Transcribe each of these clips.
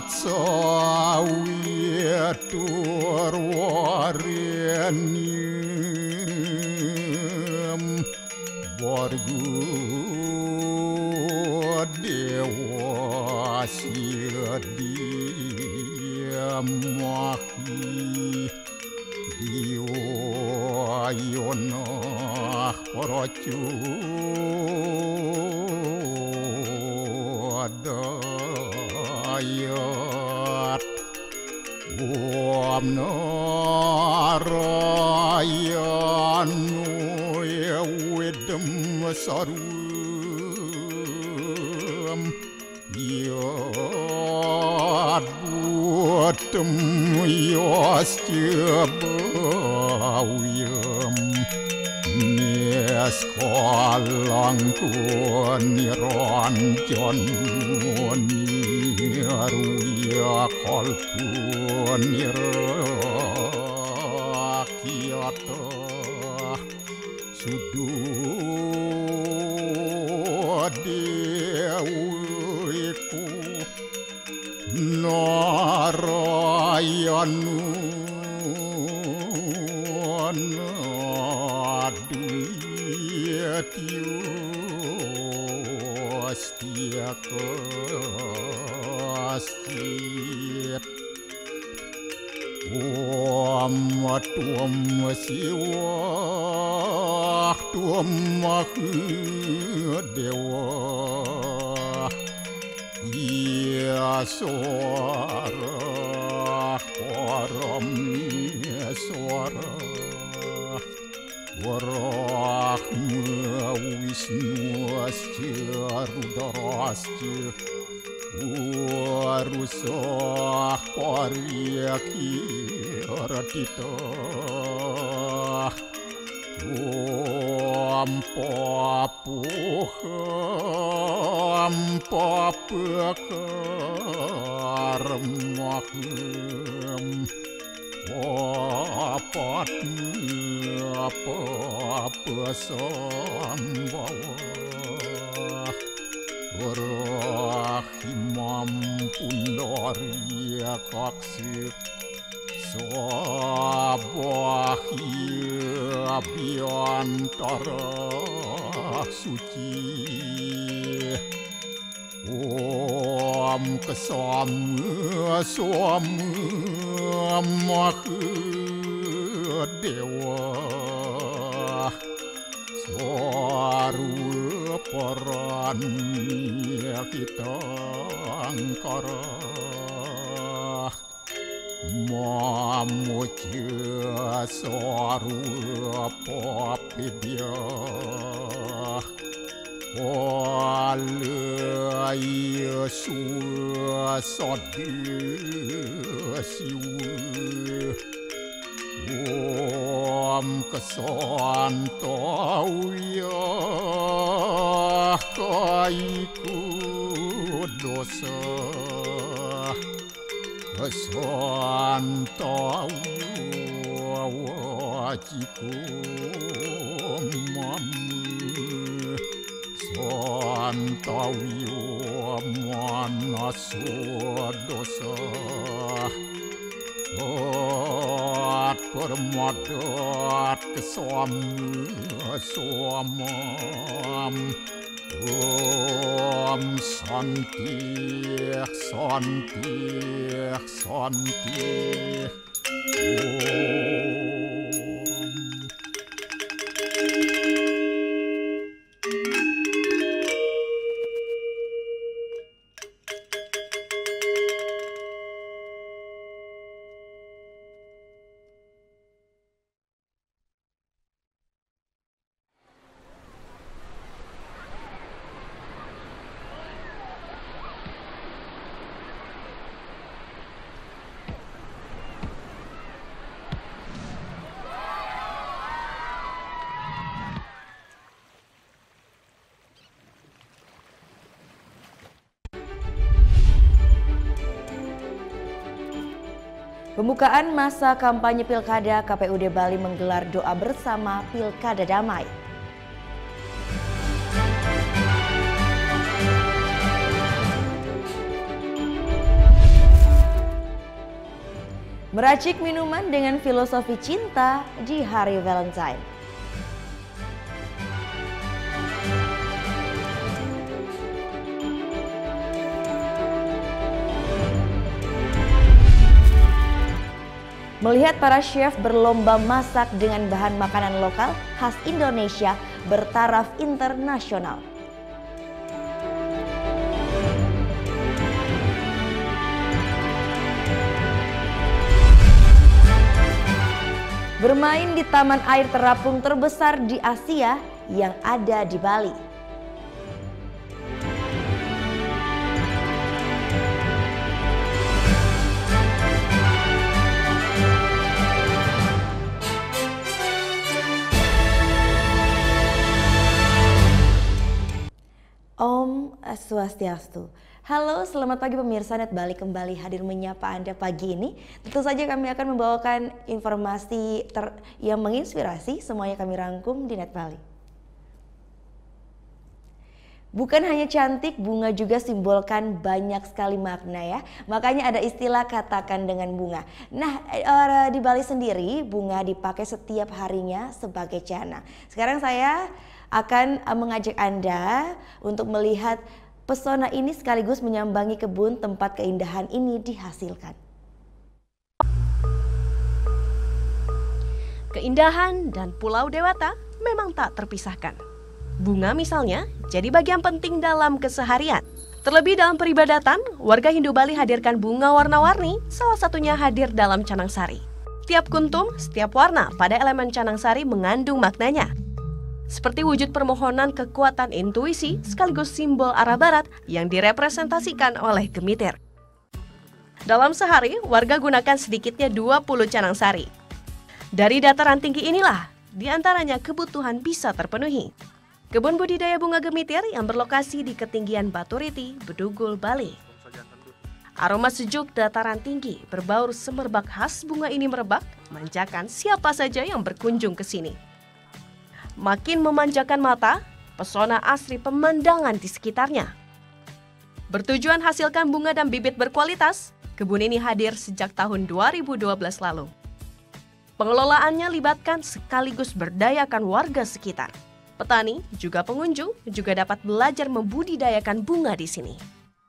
Atsawitur warenyem Borgu dewa sidiamahi Diwa yonah paracu dayat Om narayanu wedem sarum yad buatem yascebawiem Niaskalang niranjan niruya kalpun nirakyata sududewiku narayanu Astia kastit Om tuam siwah tuam dewa Ia suara param suara Warahma Wisnu asca Rudrasca Warusah Paryakiratita Om Papuham Papakarmaham apa sambawa Rahimam pundaria kaksi Sabahia biantara suci Om kesama dewa Swaru paranya kita angkara Mamuja swaru papidya Walaya suasadi siwa Om kesantauya kaiku dosa Kesantauya wajiku mamu Santauya manasu dosa Permadat kesamam Om santi Om Pembukaan masa kampanye Pilkada, KPUD Bali menggelar doa bersama Pilkada Damai. Meracik minuman dengan filosofi cinta di hari Valentine. Melihat para chef berlomba masak dengan bahan makanan lokal khas Indonesia bertaraf internasional. Bermain di taman air terapung terbesar di Asia yang ada di Bali. Om Swastiastu. Halo, selamat pagi pemirsa Net Bali kembali hadir menyapa Anda pagi ini. Tentu saja kami akan membawakan informasi yang menginspirasi, semuanya kami rangkum di Net Bali. Bukan hanya cantik, bunga juga simbolkan banyak sekali makna ya. Makanya ada istilah katakan dengan bunga. Nah, di Bali sendiri bunga dipakai setiap harinya sebagai jana. Sekarang saya akan mengajak Anda untuk melihat pesona ini sekaligus menyambangi kebun tempat keindahan ini dihasilkan. Keindahan dan Pulau Dewata memang tak terpisahkan. Bunga misalnya jadi bagian penting dalam keseharian. Terlebih dalam peribadatan, warga Hindu Bali hadirkan bunga warna-warni, salah satunya hadir dalam canang sari. Tiap kuntum, setiap warna pada elemen canang sari mengandung maknanya. Seperti wujud permohonan kekuatan intuisi sekaligus simbol arah barat yang direpresentasikan oleh gemitir. Dalam sehari, warga gunakan sedikitnya 20 canang sari. Dari dataran tinggi inilah, diantaranya kebutuhan bisa terpenuhi. Kebun budidaya bunga gemitir yang berlokasi di ketinggian Batu Riti, Bedugul, Bali. Aroma sejuk dataran tinggi berbaur semerbak khas bunga ini merebak, manjakan siapa saja yang berkunjung ke sini. Makin memanjakan mata, pesona asri pemandangan di sekitarnya. Bertujuan hasilkan bunga dan bibit berkualitas, kebun ini hadir sejak tahun 2012 lalu. Pengelolaannya libatkan sekaligus berdayakan warga sekitar. Petani, juga pengunjung, juga dapat belajar membudidayakan bunga di sini.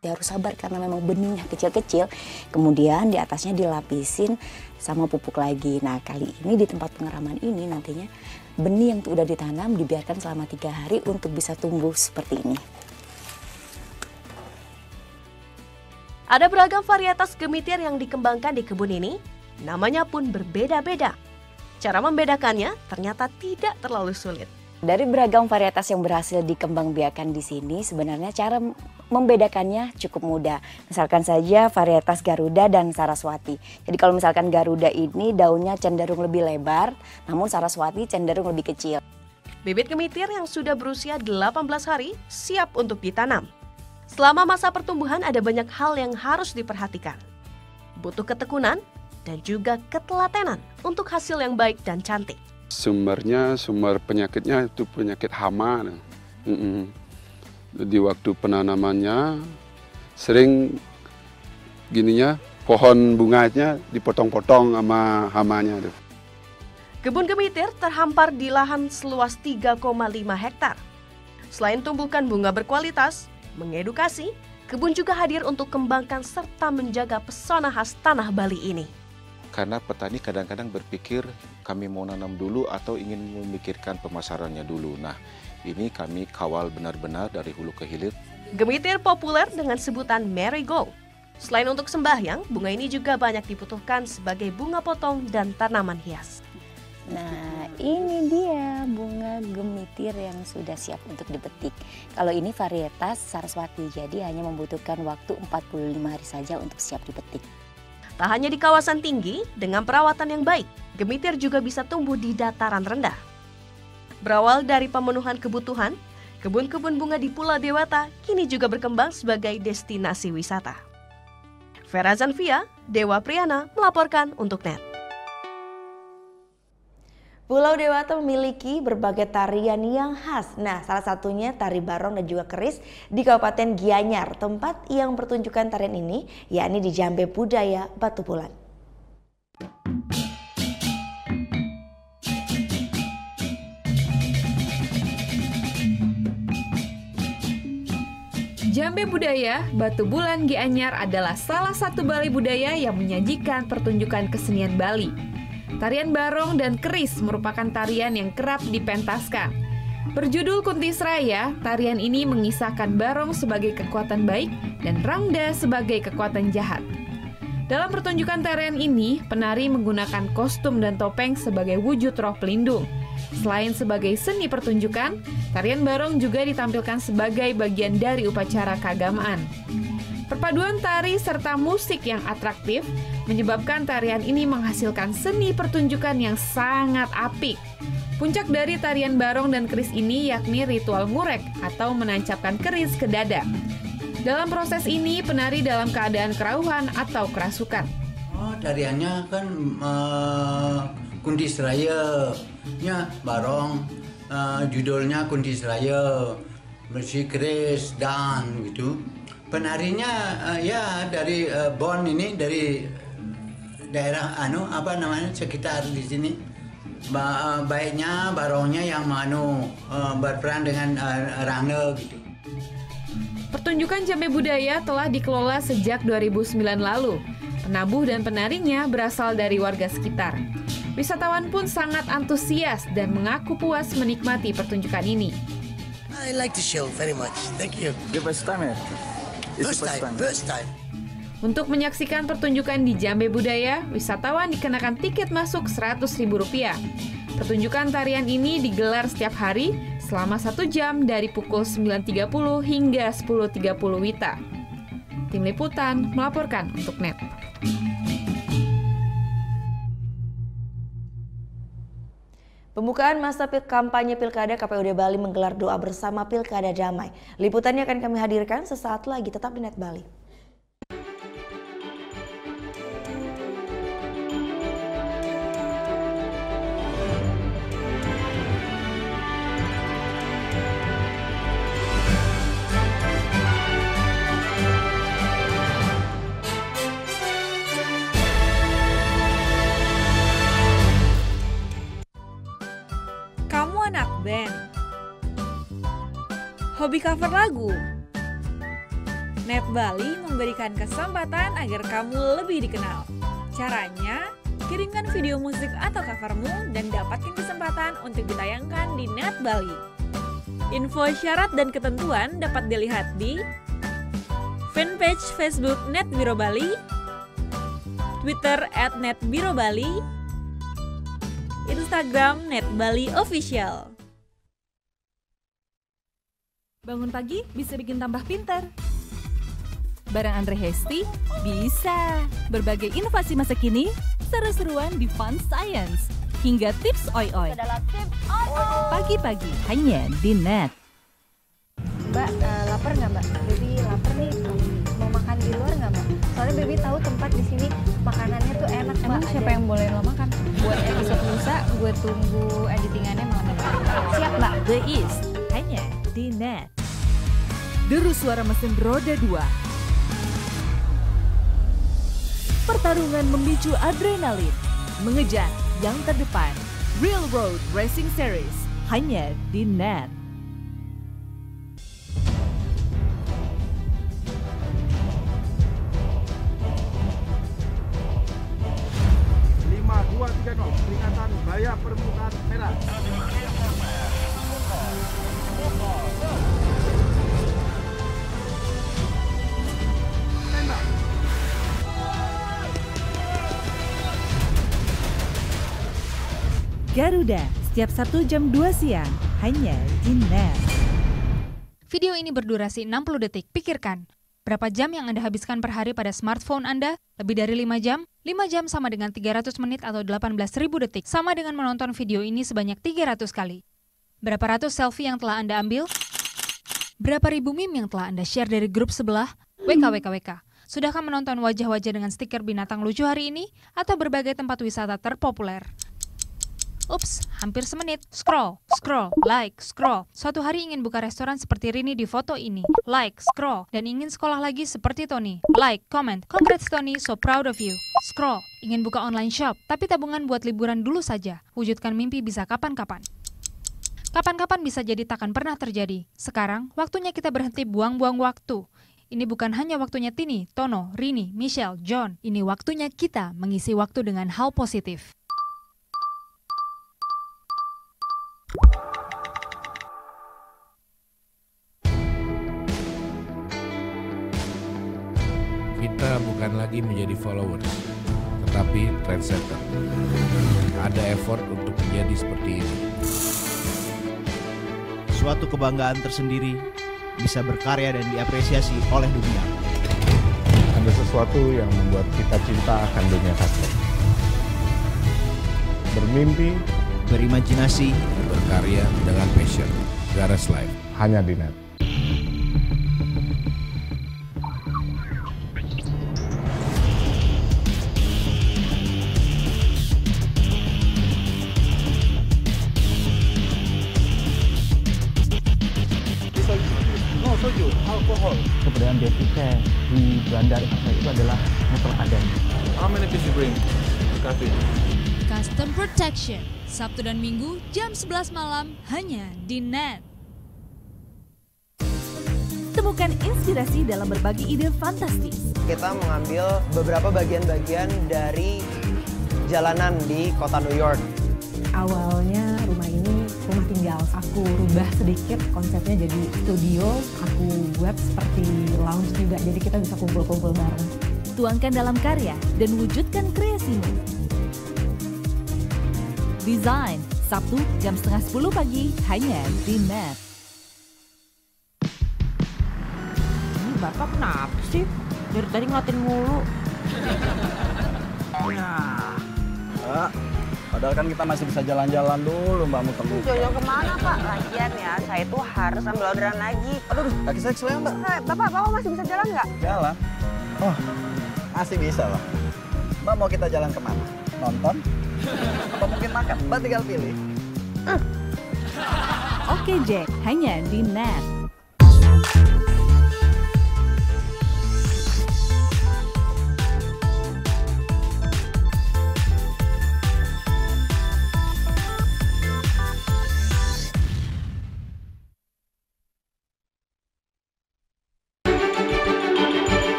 Dia harus sabar karena memang benihnya kecil-kecil, kemudian di atasnya dilapisin sama pupuk lagi. Nah, kali ini di tempat pengeraman ini nantinya benih yang sudah ditanam dibiarkan selama 3 hari untuk bisa tumbuh seperti ini. Ada beragam varietas gemitir yang dikembangkan di kebun ini, namanya pun berbeda-beda. Cara membedakannya ternyata tidak terlalu sulit. Dari beragam varietas yang berhasil dikembangbiakan di sini, sebenarnya cara membedakannya cukup mudah. Misalkan saja varietas Garuda dan Saraswati. Jadi kalau misalkan Garuda ini daunnya cenderung lebih lebar, namun Saraswati cenderung lebih kecil. Bibit gemitir yang sudah berusia 18 hari siap untuk ditanam. Selama masa pertumbuhan ada banyak hal yang harus diperhatikan. Butuh ketekunan dan juga ketelatenan untuk hasil yang baik dan cantik. Sumber penyakitnya itu penyakit hama. Di waktu penanamannya sering gininya pohon bunganya dipotong-potong sama hamanya. Kebun gemitir terhampar di lahan seluas 3,5 hektar. Selain tumbuhkan bunga berkualitas, mengedukasi, kebun juga hadir untuk kembangkan serta menjaga pesona khas tanah Bali ini. Karena petani kadang-kadang berpikir kami mau nanam dulu atau ingin memikirkan pemasarannya dulu. Nah, ini kami kawal benar-benar dari hulu ke hilir. Gemitir populer dengan sebutan marigold. Selain untuk sembahyang, bunga ini juga banyak dibutuhkan sebagai bunga potong dan tanaman hias. Nah, ini dia bunga gemitir yang sudah siap untuk dipetik. Kalau ini varietas Saraswati, jadi hanya membutuhkan waktu 45 hari saja untuk siap dipetik. Tak hanya di kawasan tinggi, dengan perawatan yang baik, gemitir juga bisa tumbuh di dataran rendah. Berawal dari pemenuhan kebutuhan, kebun-kebun bunga di Pulau Dewata kini juga berkembang sebagai destinasi wisata. Vera Zanvia, Dewa Priyana melaporkan untuk NET. Pulau Dewata memiliki berbagai tarian yang khas. Nah, salah satunya tari barong dan juga keris di Kabupaten Gianyar. Tempat yang pertunjukan tarian ini yakni di Jambe Budaya Batu Pulan. Jambe Budaya, Batu Bulan Gianyar adalah salah satu balai budaya yang menyajikan pertunjukan kesenian Bali. Tarian barong dan keris merupakan tarian yang kerap dipentaskan. Berjudul Kuntis Raya, tarian ini mengisahkan barong sebagai kekuatan baik dan rangda sebagai kekuatan jahat. Dalam pertunjukan tarian ini, penari menggunakan kostum dan topeng sebagai wujud roh pelindung. Selain sebagai seni pertunjukan, tarian barong juga ditampilkan sebagai bagian dari upacara keagamaan. Perpaduan tari serta musik yang atraktif menyebabkan tarian ini menghasilkan seni pertunjukan yang sangat apik. Puncak dari tarian barong dan keris ini yakni ritual ngurek atau menancapkan keris ke dada. Dalam proses ini, penari dalam keadaan kerauhan atau kerasukan. Tariannya kan Kuntis Raya, barong, judulnya Kuntis Raya, bersih keris dan gitu. Penarinya dari Bon ini, dari daerah sekitar di sini. Baiknya barongnya yang berperan dengan rangda gitu. Pertunjukan Jambe Budaya telah dikelola sejak 2009 lalu. Penabuh dan penarinya berasal dari warga sekitar. Wisatawan pun sangat antusias dan mengaku puas menikmati pertunjukan ini. I like the show very much. Thank you. The first time, First time. Untuk menyaksikan pertunjukan di Jambe Budaya, wisatawan dikenakan tiket masuk Rp100.000. Pertunjukan tarian ini digelar setiap hari selama 1 jam dari pukul 9.30 hingga 10.30 WITA. Tim Liputan melaporkan untuk NET. Pembukaan masa kampanye Pilkada, KPUD Bali menggelar doa bersama Pilkada Damai. Liputannya akan kami hadirkan sesaat lagi, tetap di NET Bali. Band, hobi cover lagu. NET Bali memberikan kesempatan agar kamu lebih dikenal. Caranya, kirimkan video musik atau covermu dan dapatkan kesempatan untuk ditayangkan di NET Bali. Info syarat dan ketentuan dapat dilihat di fanpage Facebook NET Biro Bali, Twitter @NETBiroBali, Instagram NET Bali Official. Bangun pagi bisa bikin tambah pintar. Bareng Andre Hesti bisa. Berbagai inovasi masa kini, seru-seruan di Fun Science, hingga tips oi-oi. Pagi-pagi hanya di NET. Mbak, lapar nggak Mbak? Baby lapar nih, mau makan di luar nggak Mbak? Soalnya Baby tahu tempat di sini makanannya tuh enak Mbak. Emang siapa yang boleh lo makan? Buat episode lusa, gue tunggu editingannya malam ini. Siap Mbak. The East, hanya di NET. Deru suara mesin roda 2. Pertarungan memicu adrenalin, mengejar yang terdepan. Real Road Racing Series, hanya di NET. 5, 2, 3, 0, peringatan bahaya permukaan merah. Garuda, setiap Sabtu jam 2 siang, hanya di NET. Video ini berdurasi 60 detik. Pikirkan, berapa jam yang Anda habiskan per hari pada smartphone Anda? Lebih dari 5 jam? 5 jam sama dengan 300 menit atau 18.000 detik. Sama dengan menonton video ini sebanyak 300 kali. Berapa ratus selfie yang telah Anda ambil? Berapa ribu meme yang telah Anda share dari grup sebelah? WKWKWK. Sudahkah menonton wajah-wajah dengan stiker binatang lucu hari ini? Atau berbagai tempat wisata terpopuler? Ups, hampir semenit. Scroll, like, scroll. Suatu hari ingin buka restoran seperti Rini di foto ini. Like, scroll. Dan ingin sekolah lagi seperti Tony. Like, comment. Congrats Tony, so proud of you. Scroll. Ingin buka online shop, tapi tabungan buat liburan dulu saja. Wujudkan mimpi bisa kapan-kapan. Kapan-kapan bisa jadi takkan pernah terjadi. Sekarang, waktunya kita berhenti buang-buang waktu. Ini bukan hanya waktunya Tini, Tono, Rini, Michelle, John. Ini waktunya kita mengisi waktu dengan hal positif. Kita bukan lagi menjadi followers, tetapi trendsetter. Ada effort untuk menjadi seperti ini. Suatu kebanggaan tersendiri bisa berkarya dan diapresiasi oleh dunia. Ada sesuatu yang membuat kita cinta akan dunia cosplay. Bermimpi, berimajinasi, berkarya dengan passion. Garas Live. Hanya di net. Alkohol. Keberadaan Beatrice di Bandar itu adalah motor padan. How many pieces you bring to cafe? Custom Protection, Sabtu dan Minggu jam 11 malam hanya di net. Temukan inspirasi dalam berbagi ide fantastis. Kita mengambil beberapa bagian-bagian dari jalanan di kota New York. Awalnya rumah ini rumah tinggal. Aku rubah sedikit konsepnya jadi studio. Aku buat seperti lounge juga, jadi kita bisa kumpul-kumpul bareng. Tuangkan dalam karya dan wujudkan kreasimu. Design, Sabtu jam 9:30 pagi hanya di net. Ini Bapak kenapa sih? Dari tadi ngeliatin mulu. Padahal kan kita masih bisa jalan-jalan dulu, Mbak Mutemu. Jojo kemana Pak? Lagian ya, saya tuh harus ambil orderan lagi. Aduh, kaki saya keselnya Mbak. Bapak masih bisa jalan nggak? Jalan? Oh, masih bisa lah. Mbak mau kita jalan kemana? Nonton? Apa mungkin makan? Mbak tinggal pilih. Oke Jack, hanya di net.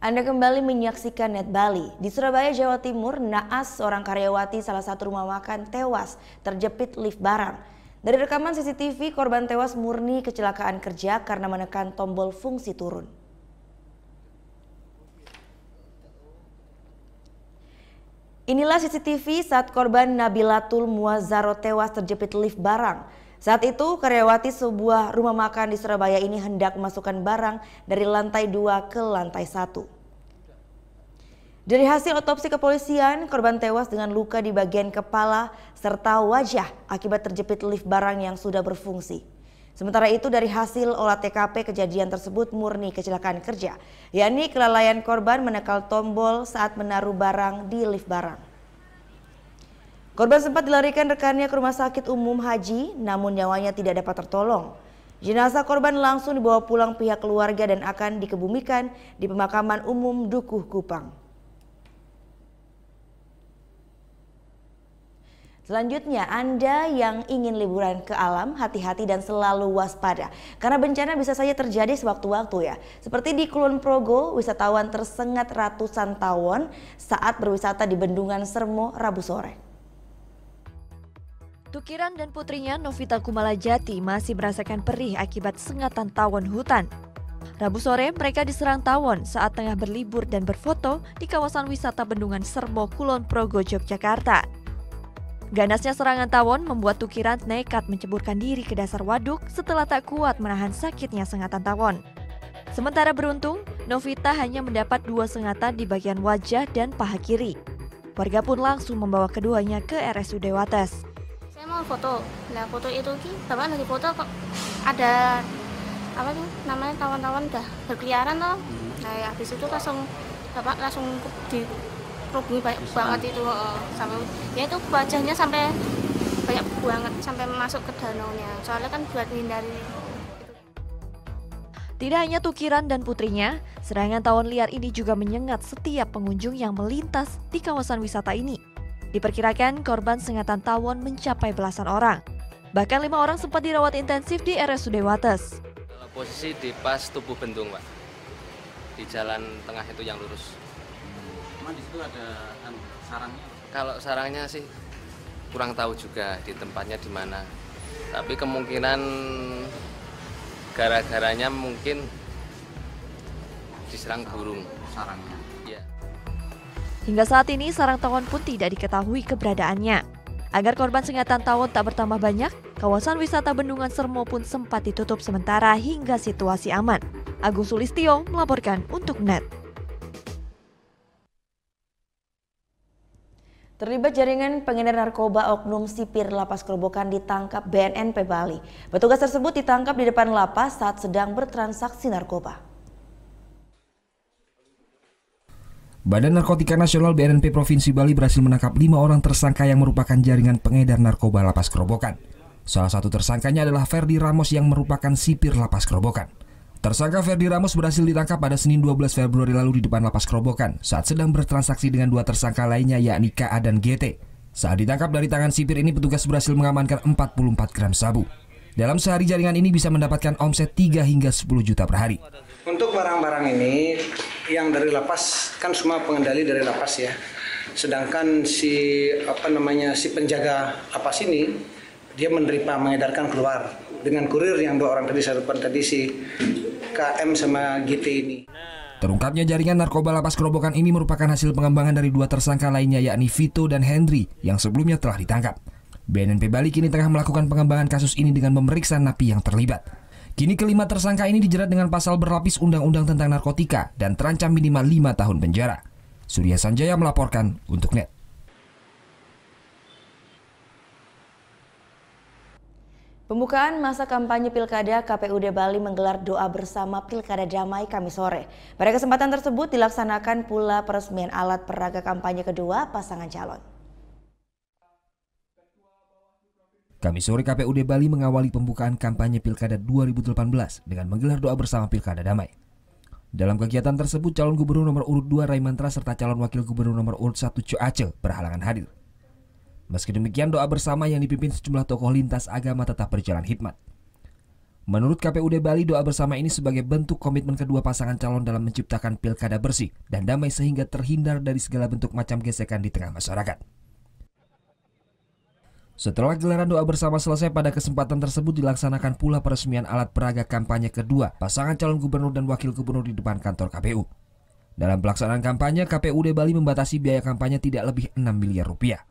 Anda kembali menyaksikan Net Bali. Di Surabaya, Jawa Timur, naas seorang karyawati salah satu rumah makan tewas terjepit lift barang. Dari rekaman CCTV, korban tewas murni kecelakaan kerja karena menekan tombol fungsi turun. Inilah CCTV saat korban Nabilatul Muazzaro tewas terjepit lift barang. Saat itu, karyawati sebuah rumah makan di Surabaya ini hendak memasukkan barang dari lantai 2 ke lantai 1. Dari hasil otopsi kepolisian, korban tewas dengan luka di bagian kepala serta wajah akibat terjepit lift barang yang sudah berfungsi. Sementara itu, dari hasil olah TKP kejadian tersebut murni kecelakaan kerja, yakni kelalaian korban menekan tombol saat menaruh barang di lift barang. Korban sempat dilarikan rekannya ke rumah sakit umum Haji, namun nyawanya tidak dapat tertolong. Jenazah korban langsung dibawa pulang pihak keluarga dan akan dikebumikan di pemakaman umum Dukuh Kupang. Selanjutnya, Anda yang ingin liburan ke alam, hati-hati dan selalu waspada. Karena bencana bisa saja terjadi sewaktu-waktu ya. Seperti di Kulon Progo, wisatawan tersengat ratusan tawon saat berwisata di Bendungan Sermo Rabu sore. Tukiran dan putrinya Novita Kumalajati masih merasakan perih akibat sengatan tawon hutan. Rabu sore mereka diserang tawon saat tengah berlibur dan berfoto di kawasan wisata Bendungan Sermo Kulon Progo, Yogyakarta. Ganasnya serangan tawon membuat Tukiran nekat menceburkan diri ke dasar waduk setelah tak kuat menahan sakitnya sengatan tawon. Sementara beruntung, Novita hanya mendapat 2 sengatan di bagian wajah dan paha kiri. Warga pun langsung membawa keduanya ke RSUD Wates. Saya mau foto. Nah, foto itu Bapak lagi foto kok ada apa tuh namanya tawon-tawon udah berkeliaran toh. Nah, habis itu Bapak langsung rugi banyak banget itu, sampai ya itu wajahnya sampai banyak banget sampai masuk ke danaunya. Soalnya kan buat menghindari. Tidak hanya Tukiran dan putrinya, serangan tawon liar ini juga menyengat setiap pengunjung yang melintas di kawasan wisata ini. Diperkirakan korban sengatan tawon mencapai belasan orang. Bahkan 5 orang sempat dirawat intensif di RSUD Wates. Posisi di pas tubuh bendung, Pak. Di jalan tengah itu yang lurus. Di situ ada sarangnya? Kalau sarangnya sih kurang tahu juga di tempatnya di mana. Tapi kemungkinan gara-garanya mungkin diserang burung sarangnya. Ya. Hingga saat ini sarang tawon pun tidak diketahui keberadaannya. Agar korban sengatan tawon tak bertambah banyak, kawasan wisata Bendungan Sermo pun sempat ditutup sementara hingga situasi aman. Agus Sulistyo melaporkan untuk NET. Terlibat jaringan pengedar narkoba oknum sipir Lapas Kerobokan ditangkap BNNP Bali. Petugas tersebut ditangkap di depan lapas saat sedang bertransaksi narkoba. Badan Narkotika Nasional BNNP Provinsi Bali berhasil menangkap 5 orang tersangka yang merupakan jaringan pengedar narkoba Lapas Kerobokan. Salah satu tersangkanya adalah Ferdi Ramos yang merupakan sipir Lapas Kerobokan. Tersangka Ferdi Ramos berhasil ditangkap pada Senin 12 Februari lalu di depan Lapas Kerobokan saat sedang bertransaksi dengan 2 tersangka lainnya yakni KA dan GT. Saat ditangkap dari tangan sipir ini, petugas berhasil mengamankan 44 gram sabu. Dalam sehari jaringan ini bisa mendapatkan omset 3 hingga 10 juta per hari. Untuk barang-barang ini yang dari lapas kan semua pengendali dari lapas ya. Sedangkan si penjaga lapas ini dia menerima mengedarkan keluar dengan kurir yang 2 orang tadi, satu tadi si KM sama GT ini. Terungkapnya jaringan narkoba Lapas Kerobokan ini merupakan hasil pengembangan dari 2 tersangka lainnya yakni Vito dan Henry yang sebelumnya telah ditangkap. BNNP Bali kini tengah melakukan pengembangan kasus ini dengan memeriksa napi yang terlibat. Kini kelima tersangka ini dijerat dengan pasal berlapis Undang-Undang tentang Narkotika dan terancam minimal 5 tahun penjara. Surya Sanjaya melaporkan untuk NET. Pembukaan masa kampanye Pilkada, KPUD Bali menggelar doa bersama Pilkada Damai Kamis sore. Pada kesempatan tersebut dilaksanakan pula peresmian alat peraga kampanye kedua pasangan calon. Kamis sore KPUD Bali mengawali pembukaan kampanye Pilkada 2018 dengan menggelar doa bersama Pilkada Damai. Dalam kegiatan tersebut, calon gubernur nomor urut 2 Ray Mantra serta calon wakil gubernur nomor urut 1 Cho Aceh berhalangan hadir. Meski demikian, doa bersama yang dipimpin sejumlah tokoh lintas agama tetap berjalan hikmat. Menurut KPUD Bali, doa bersama ini sebagai bentuk komitmen kedua pasangan calon dalam menciptakan pilkada bersih dan damai sehingga terhindar dari segala bentuk macam gesekan di tengah masyarakat. Setelah gelaran doa bersama selesai, pada kesempatan tersebut dilaksanakan pula peresmian alat peraga kampanye kedua pasangan calon gubernur dan wakil gubernur di depan kantor KPU. Dalam pelaksanaan kampanye, KPUD Bali membatasi biaya kampanye tidak lebih 6 miliar rupiah.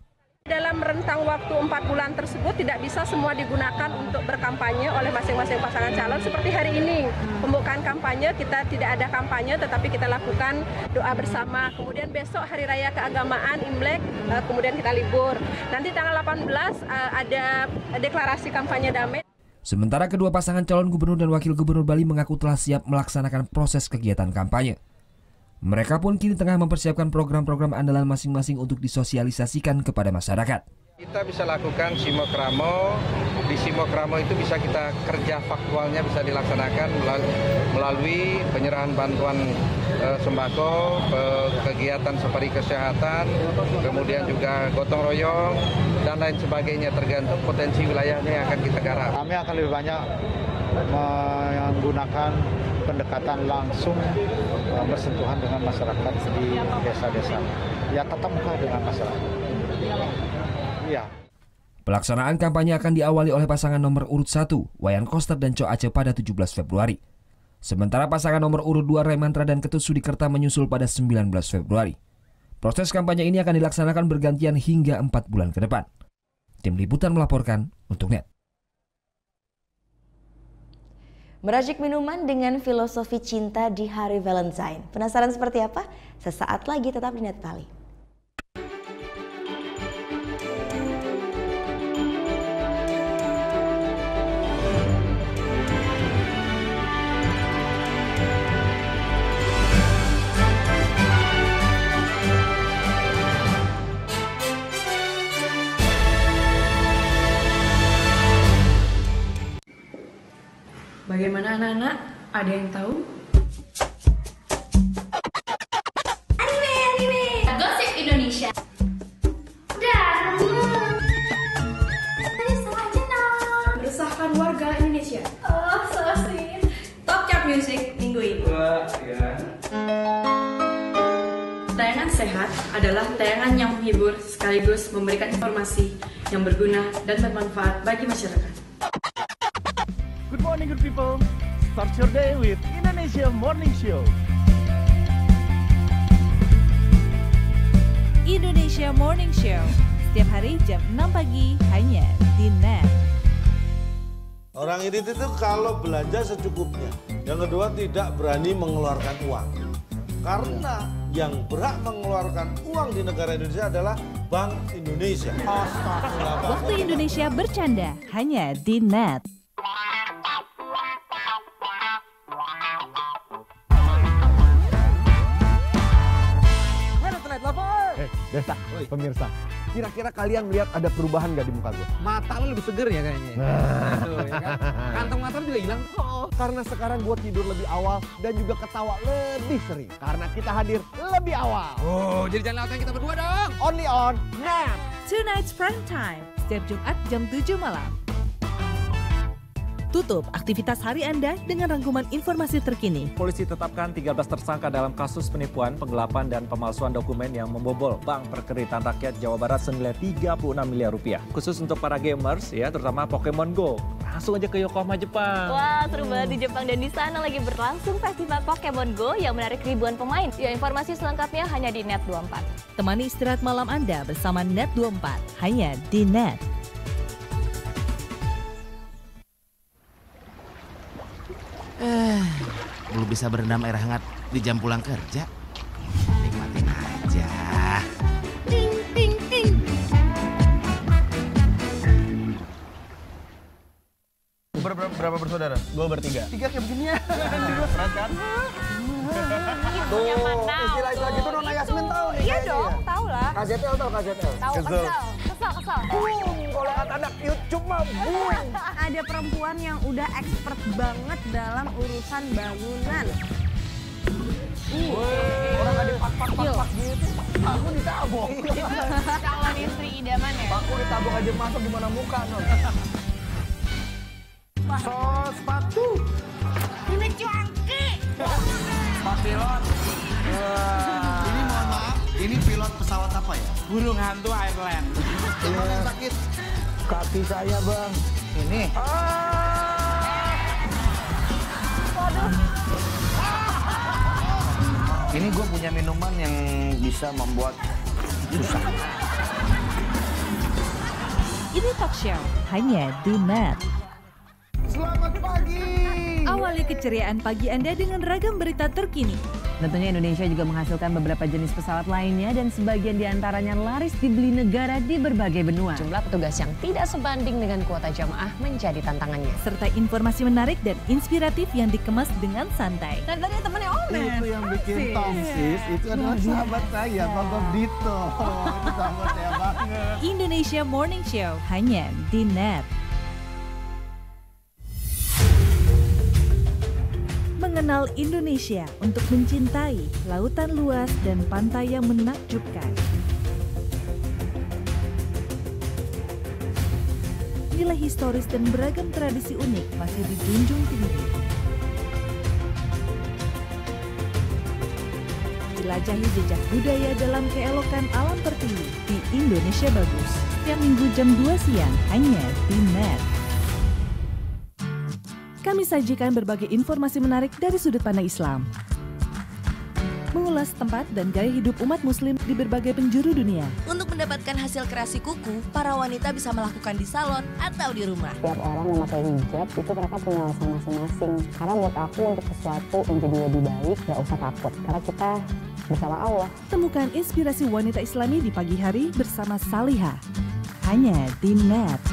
Dalam rentang waktu 4 bulan tersebut tidak bisa semua digunakan untuk berkampanye oleh masing-masing pasangan calon seperti hari ini. Pembukaan kampanye kita tidak ada kampanye tetapi kita lakukan doa bersama. Kemudian besok hari raya keagamaan Imlek, kemudian kita libur. Nanti tanggal 18 ada deklarasi kampanye damai. Sementara kedua pasangan calon gubernur dan wakil gubernur Bali mengaku telah siap melaksanakan proses kegiatan kampanye. Mereka pun kini tengah mempersiapkan program-program andalan masing-masing untuk disosialisasikan kepada masyarakat. Kita bisa lakukan simokramo, di simokramo itu bisa kita kerja faktualnya bisa dilaksanakan melalui penyerahan bantuan sembako, kegiatan seperti kesehatan, kemudian juga gotong royong, dan lain sebagainya tergantung potensi wilayahnya yang akan kita garap. Kami akan lebih banyak menggunakan pendekatan langsung bersentuhan dengan masyarakat di desa-desa. Ya, tatap muka dengan masyarakat. Ya. Pelaksanaan kampanye akan diawali oleh pasangan nomor urut 1, Wayan Koster dan Cho Aceh pada 17 Februari. Sementara pasangan nomor urut 2, Ray Mantra dan Ketut Sudikerta menyusul pada 19 Februari. Proses kampanye ini akan dilaksanakan bergantian hingga 4 bulan ke depan. Tim Liputan melaporkan untuk NET. Meracik minuman dengan filosofi cinta di hari Valentine. Penasaran seperti apa? Sesaat lagi tetap di NET Bali. Bagaimana anak-anak? Ada yang tahu? Anime. Gosip Indonesia. Meresahkan warga Indonesia. Oh, so sweet. Top chart music minggu ini. Tayangan sehat adalah tayangan yang menghibur sekaligus memberikan informasi yang berguna dan bermanfaat bagi masyarakat. Good morning, good people. Start your day with Indonesia Morning Show. Indonesia Morning Show. Setiap hari jam 6 pagi hanya di NET. Orang ini itu kalau belanja secukupnya. Yang kedua tidak berani mengeluarkan uang. Karena yang berhak mengeluarkan uang di negara Indonesia adalah Bank Indonesia. Waktu Indonesia bercanda hanya di NET. Desa, pemirsa, kira-kira kalian lihat ada perubahan nggak di muka gue? Mata lo lebih seger ya kayaknya. Tuh, ya kan? Kantong mata juga hilang. Oh, karena sekarang gue tidur lebih awal dan juga ketawa lebih sering. Karena kita hadir lebih awal. Oh, jadi jangan lewatkan kita berdua dong. Only on NET. Tonight's Prime Time, setiap Jumat jam 7 malam. Tutup aktivitas hari Anda dengan rangkuman informasi terkini. Polisi tetapkan 13 tersangka dalam kasus penipuan, penggelapan, dan pemalsuan dokumen yang membobol Bank Perkreditan Rakyat Jawa Barat senilai 36 miliar rupiah. Khusus untuk para gamers, ya, terutama Pokemon Go. Langsung aja ke Yokohama, Jepang. Wah, seru banget di Jepang, dan di sana lagi berlangsung festival Pokemon Go yang menarik ribuan pemain. Ya, informasi selengkapnya hanya di NET 24. Temani istirahat malam Anda bersama NET 24, hanya di NET. Belum bisa berendam air hangat di jam pulang kerja. Nikmatin aja. Ting, ting, ting. Berapa bersaudara? Gue bertiga. Tiga kayak begini ya. Keren kan? Tuh, istilah-istilah gitu Nona Yasmin tahu nih. Iya dong, tahu lah. KZL tahu KZL? Tahu, kesel. Kalau kata anak YouTube mah boom. Ada perempuan yang udah expert banget dalam urusan bangunan. Orang ada pak gitu. Aku ditabok. Calon istri idaman ya. Aku ditabok aja masuk di mana muka non. Sepatu. Ini cuangki. Pak pilot. Ini mohon maaf, ini pilot pesawat apa ya? Burung hantu Airland. Yang yang sakit? Kaki saya bang. Ini. Ini gue punya minuman yang bisa membuat susah. Ini talk show hanya di NET. Selamat pagi. Awali keceriaan pagi Anda dengan ragam berita terkini. Tentunya Indonesia juga menghasilkan beberapa jenis pesawat lainnya dan sebagian diantaranya laris dibeli negara di berbagai benua. Jumlah petugas yang tidak sebanding dengan kuota jamaah menjadi tantangannya. Serta informasi menarik dan inspiratif yang dikemas dengan santai. Dan tadi temannya Omen. Itu yang bikin tongsis, itu adalah sahabat saya, Bang Dito. Itu sahabat saya banget. Indonesia Morning Show hanya di NET. Mengenal Indonesia untuk mencintai lautan luas dan pantai yang menakjubkan. Nilai historis dan beragam tradisi unik masih dijunjung tinggi. Jelajahi jejak budaya dalam keelokan alam pertiwi di Indonesia Bagus. Setiap Minggu jam 2 siang hanya di NET. Kami sajikan berbagai informasi menarik dari sudut pandang Islam. Mengulas tempat dan gaya hidup umat muslim di berbagai penjuru dunia. Untuk mendapatkan hasil kreasi kuku, para wanita bisa melakukan di salon atau di rumah. Setiap orang memakai hijab, itu mereka punya alasan masing-masing. Karena buat aku untuk sesuatu menjadi lebih baik, gak usah takut. Karena kita bersama Allah. Temukan inspirasi wanita Islami di pagi hari bersama Salihah. Hanya di NET.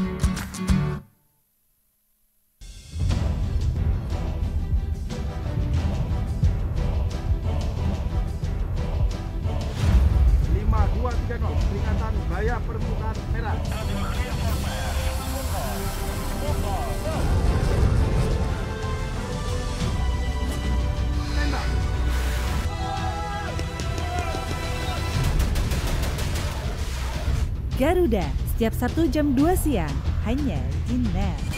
Peringatan Bahaya Permukaan Merah. Garuda, setiap Sabtu jam 2 siang, hanya di NET.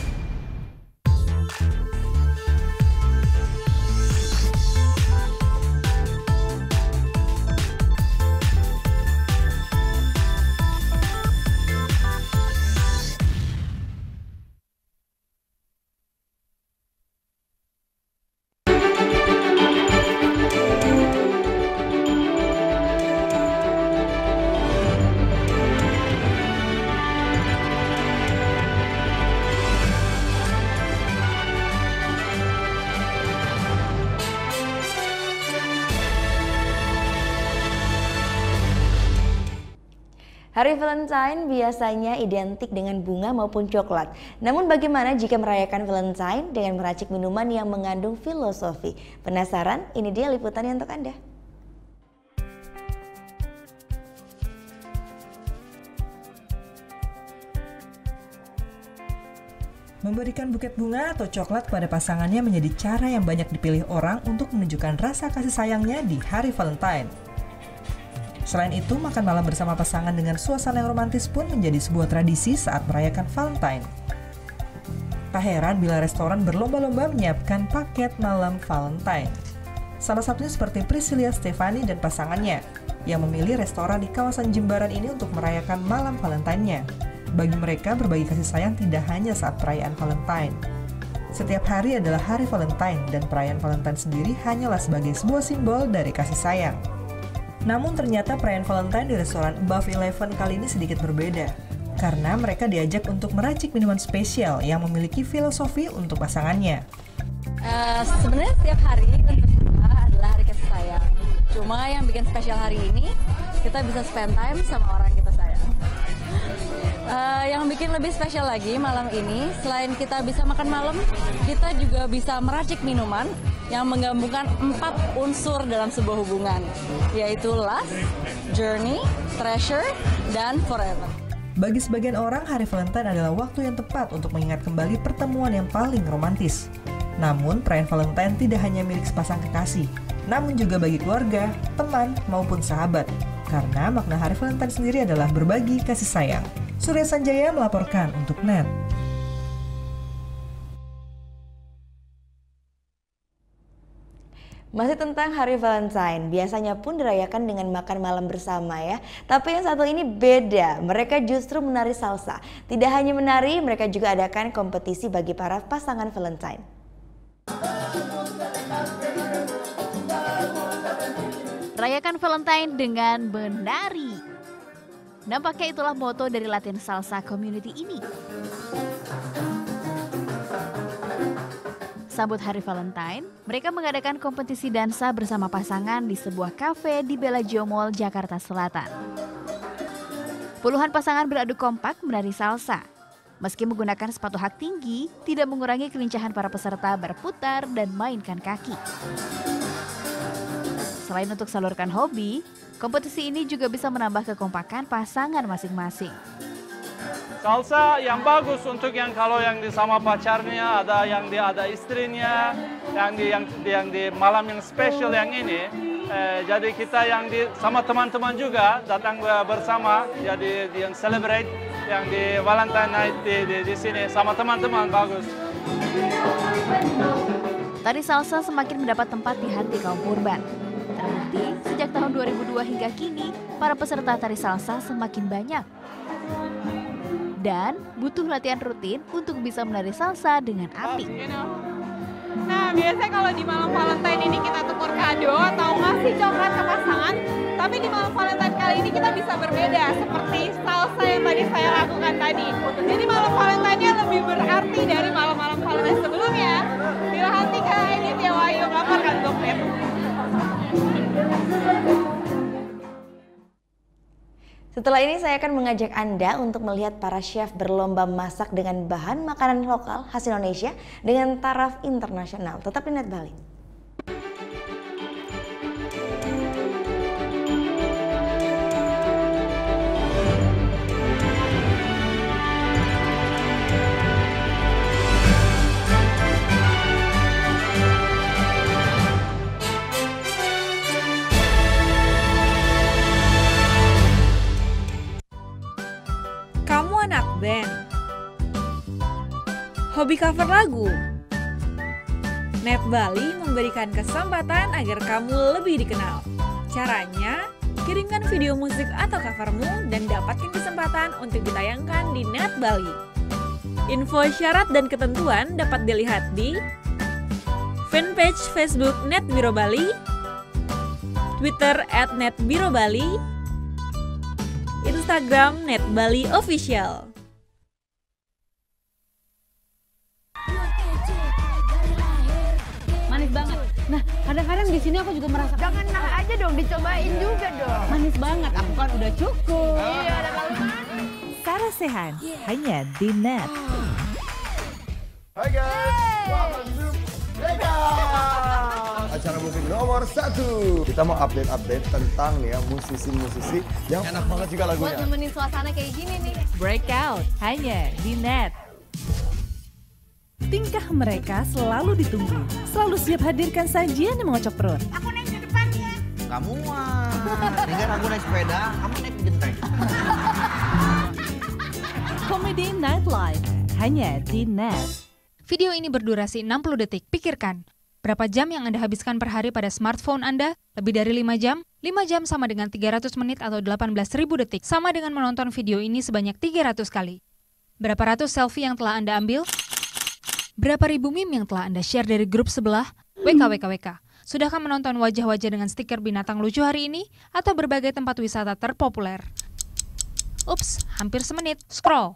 Hari Valentine biasanya identik dengan bunga maupun coklat. Namun bagaimana jika merayakan Valentine dengan meracik minuman yang mengandung filosofi? Penasaran? Ini dia liputannya untuk Anda. Memberikan buket bunga atau coklat kepada pasangannya menjadi cara yang banyak dipilih orang untuk menunjukkan rasa kasih sayangnya di hari Valentine. Selain itu, makan malam bersama pasangan dengan suasana yang romantis pun menjadi sebuah tradisi saat merayakan Valentine. Tak heran bila restoran berlomba-lomba menyiapkan paket malam Valentine. Salah satunya seperti Priscilia Stefani dan pasangannya, yang memilih restoran di kawasan Jimbaran ini untuk merayakan malam Valentine-nya. Bagi mereka, berbagi kasih sayang tidak hanya saat perayaan Valentine. Setiap hari adalah hari Valentine, dan perayaan Valentine sendiri hanyalah sebagai sebuah simbol dari kasih sayang. Namun ternyata perayaan Valentine di restoran Above Eleven kali ini sedikit berbeda, karena mereka diajak untuk meracik minuman spesial yang memiliki filosofi untuk pasangannya. Sebenarnya setiap hari tentu saja adalah hari kasih sayang. Cuma yang bikin spesial hari ini, kita bisa spend time sama orang yang kita sayang. Yang bikin lebih spesial lagi malam ini, selain kita bisa makan malam, kita juga bisa meracik minuman yang menggabungkan 4 unsur dalam sebuah hubungan, yaitu love, journey, treasure, dan forever. Bagi sebagian orang, hari Valentine adalah waktu yang tepat untuk mengingat kembali pertemuan yang paling romantis. Namun, perayaan Valentine tidak hanya milik sepasang kekasih, namun juga bagi keluarga, teman, maupun sahabat. Karena makna hari Valentine sendiri adalah berbagi kasih sayang. Surya Sanjaya melaporkan untuk NET. Masih tentang hari Valentine, biasanya pun dirayakan dengan makan malam bersama ya. Tapi yang satu ini beda, mereka justru menari salsa. Tidak hanya menari, mereka juga adakan kompetisi bagi para pasangan Valentine. Rayakan Valentine dengan menari. Nampaknya itulah moto dari latihan salsa community ini. Sambut hari Valentine, mereka mengadakan kompetisi dansa bersama pasangan di sebuah kafe di Bellagio Mall, Jakarta Selatan. Puluhan pasangan beradu kompak menari salsa. Meski menggunakan sepatu hak tinggi, tidak mengurangi kelincahan para peserta berputar dan mainkan kaki. Selain untuk salurkan hobi, kompetisi ini juga bisa menambah kekompakan pasangan masing-masing. Salsa yang bagus untuk yang kalau yang di sama pacarnya, ada istrinya, yang di malam yang spesial yang ini. Jadi kita yang sama teman-teman juga datang bersama, jadi yang celebrate yang di Valentine Night di sini sama teman-teman bagus. Tari salsa semakin mendapat tempat di hati kaum urban. Terbukti sejak tahun 2002 hingga kini, para peserta tari salsa semakin banyak. Dan butuh latihan rutin untuk bisa menari salsa dengan apik. Nah, biasanya kalau di malam Valentine ini kita tukar kado atau ngasih coklat ke pasangan, tapi di malam Valentine kali ini kita bisa berbeda, seperti salsa yang tadi saya lakukan tadi. Jadi malam Valentine-nya lebih berarti dari malam-malam Valentine sebelumnya. Bila hati Kak Edith Wahyu melaporkan untuk NET. Setelah ini saya akan mengajak Anda untuk melihat para chef berlomba masak dengan bahan makanan lokal khas Indonesia dengan taraf internasional. Tetap di NET Bali. hobi cover lagu? Net Bali memberikan kesempatan agar kamu lebih dikenal. Caranya, kirimkan video musik atau covermu dan dapatkan kesempatan untuk ditayangkan di Net Bali. Info syarat dan ketentuan dapat dilihat di fanpage Facebook Net Biro Bali, Twitter @netbirobali, Instagram Net Bali Official. Manis banget. Nah, kadang-kadang di sini aku juga merasa Jangan nah aja dong, dicobain juga dong. manis banget. Aku kan udah cukup. Iya, ada lalu manis. Sarah Sehan, hanya di Net. Hai guys, welcome to Vegas, acara musik nomor 1. Kita mau update tentang nih ya musisi-musisi yang enak banget juga lagunya. Buat nemenin suasana kayak gini nih. Breakout, hanya di Net. Tingkah mereka selalu ditunggu, selalu siap hadirkan sajian yang mengocok perut. Aku naik di depan ya. Kamu tinggal aku naik sepeda, kamu naik di genteng. Comedy Nightlife, hanya di Net. Video ini berdurasi 60 detik. Pikirkan, berapa jam yang Anda habiskan per hari pada smartphone Anda? Lebih dari 5 jam? 5 jam sama dengan 300 menit atau 18.000 detik. Sama dengan menonton video ini sebanyak 300 kali. Berapa ratus selfie yang telah Anda ambil? Berapa ribu meme yang telah Anda share dari grup sebelah? WKWKWK. Sudahkah menonton wajah-wajah dengan stiker binatang lucu hari ini? Atau berbagai tempat wisata terpopuler? Ups, hampir semenit. Scroll,